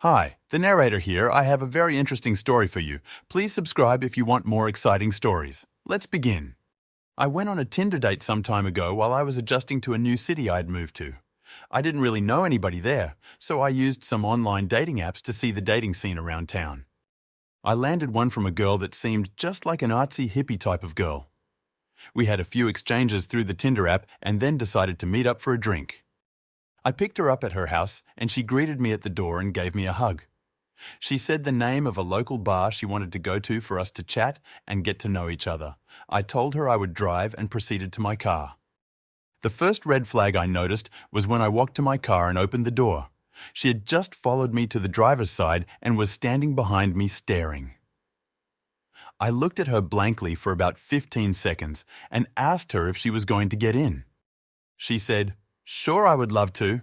Hi, the narrator here. I have a very interesting story for you. Please subscribe if you want more exciting stories. Let's begin. I went on a Tinder date some time ago while I was adjusting to a new city I'd moved to. I didn't really know anybody there, so I used some online dating apps to see the dating scene around town. I landed one from a girl that seemed just like an artsy hippie type of girl. We had a few exchanges through the Tinder app and then decided to meet up for a drink. I picked her up at her house and she greeted me at the door and gave me a hug. She said the name of a local bar she wanted to go to for us to chat and get to know each other. I told her I would drive and proceeded to my car. The first red flag I noticed was when I walked to my car and opened the door. She had just followed me to the driver's side and was standing behind me staring. I looked at her blankly for about 15 seconds and asked her if she was going to get in. She said, "Sure, I would love to,"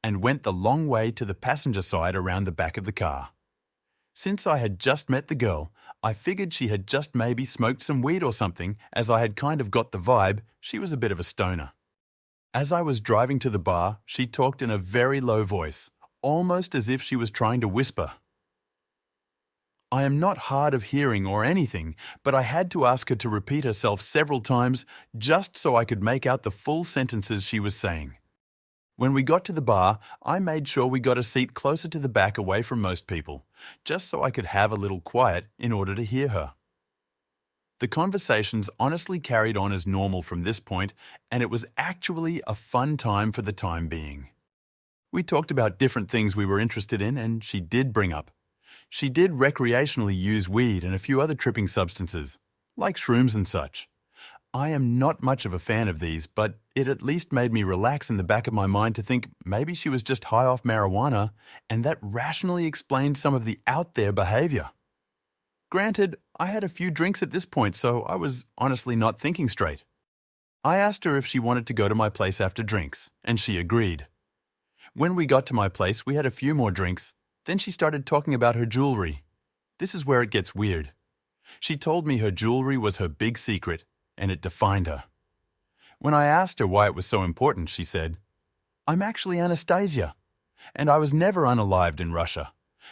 and went the long way to the passenger side around the back of the car. Since I had just met the girl, I figured she had just maybe smoked some weed or something, as I had kind of got the vibe she was a bit of a stoner. As I was driving to the bar, she talked in a very low voice, almost as if she was trying to whisper. I am not hard of hearing or anything, but I had to ask her to repeat herself several times just so I could make out the full sentences she was saying. When we got to the bar, I made sure we got a seat closer to the back away from most people, just so I could have a little quiet in order to hear her. The conversations honestly carried on as normal from this point, and it was actually a fun time for the time being. We talked about different things we were interested in, and she did bring up. She did recreationally use weed and a few other tripping substances, like shrooms and such. I am not much of a fan of these, but it at least made me relax in the back of my mind to think maybe she was just high off marijuana, and that rationally explained some of the out-there behavior. Granted, I had a few drinks at this point, so I was honestly not thinking straight. I asked her if she wanted to go to my place after drinks, and she agreed. When we got to my place, we had a few more drinks. Then she started talking about her jewelry. This is where it gets weird. She told me her jewelry was her big secret, and it defined her. When I asked her why it was so important, she said, "I'm actually Anastasia, and I was never unalived in Russia.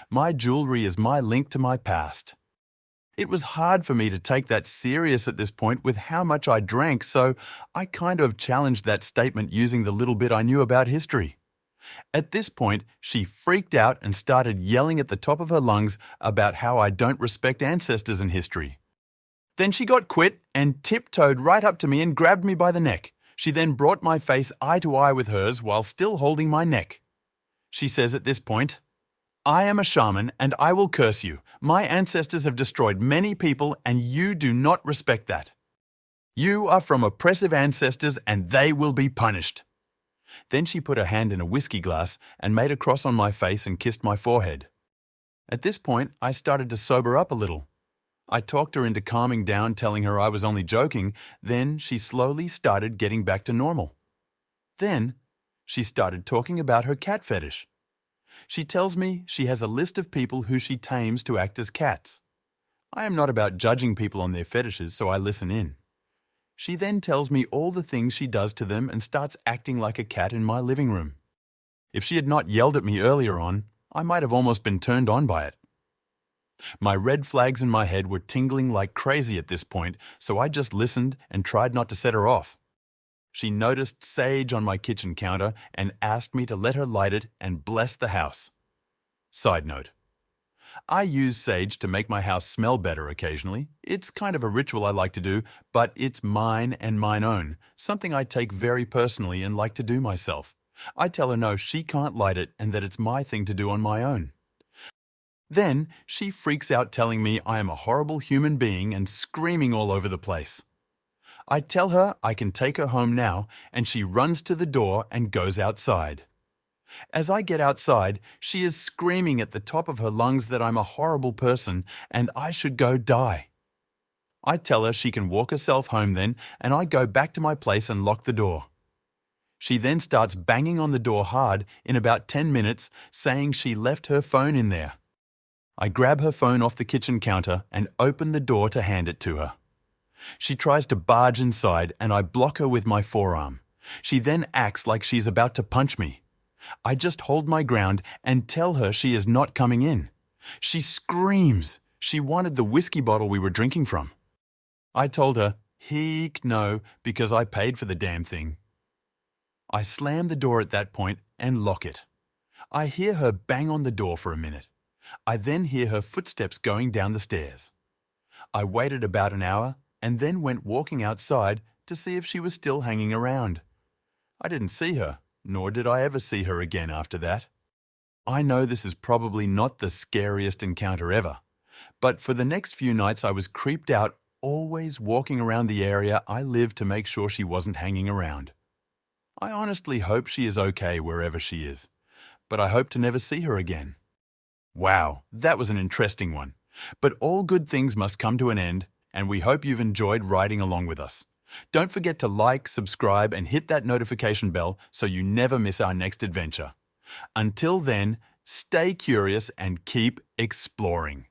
My jewelry is my link to my past." It was hard for me to take that serious at this point with how much I drank, so I kind of challenged that statement using the little bit I knew about history. At this point, she freaked out and started yelling at the top of her lungs about how I don't respect ancestors and history. Then she got quit and tiptoed right up to me and grabbed me by the neck. She then brought my face eye to eye with hers while still holding my neck. She says at this point, "I am a shaman and I will curse you. My ancestors have destroyed many people and you do not respect that. You are from oppressive ancestors and they will be punished." Then she put her hand in a whiskey glass and made a cross on my face and kissed my forehead. At this point, I started to sober up a little. I talked her into calming down, telling her I was only joking. Then she slowly started getting back to normal. Then she started talking about her cat fetish. She tells me she has a list of people who she tames to act as cats. I am not about judging people on their fetishes, so I listen in. She then tells me all the things she does to them and starts acting like a cat in my living room. If she had not yelled at me earlier on, I might have almost been turned on by it. My red flags in my head were tingling like crazy at this point, so I just listened and tried not to set her off. She noticed sage on my kitchen counter and asked me to let her light it and bless the house. Side note: I use sage to make my house smell better occasionally. It's kind of a ritual I like to do, but it's mine and mine own, something I take very personally and like to do myself. I tell her no, she can't light it and that it's my thing to do on my own. Then she freaks out telling me I am a horrible human being and screaming all over the place. I tell her I can take her home now, and she runs to the door and goes outside. As I get outside, she is screaming at the top of her lungs that I'm a horrible person and I should go die. I tell her she can walk herself home then, and I go back to my place and lock the door. She then starts banging on the door hard in about 10 minutes, saying she left her phone in there. I grab her phone off the kitchen counter and open the door to hand it to her. She tries to barge inside and I block her with my forearm. She then acts like she's about to punch me. I just hold my ground and tell her she is not coming in. She screams. She wanted the whiskey bottle we were drinking from. I told her, heck no, because I paid for the damn thing. I slam the door at that point and lock it. I hear her bang on the door for a minute. I then hear her footsteps going down the stairs. I waited about an hour and then went walking outside to see if she was still hanging around. I didn't see her, nor did I ever see her again after that. I know this is probably not the scariest encounter ever, but for the next few nights I was creeped out, always walking around the area I lived to make sure she wasn't hanging around. I honestly hope she is okay wherever she is, but I hope to never see her again. Wow, that was an interesting one. But all good things must come to an end, and we hope you've enjoyed riding along with us. Don't forget to like, subscribe, and hit that notification bell so you never miss our next adventure. Until then, stay curious and keep exploring.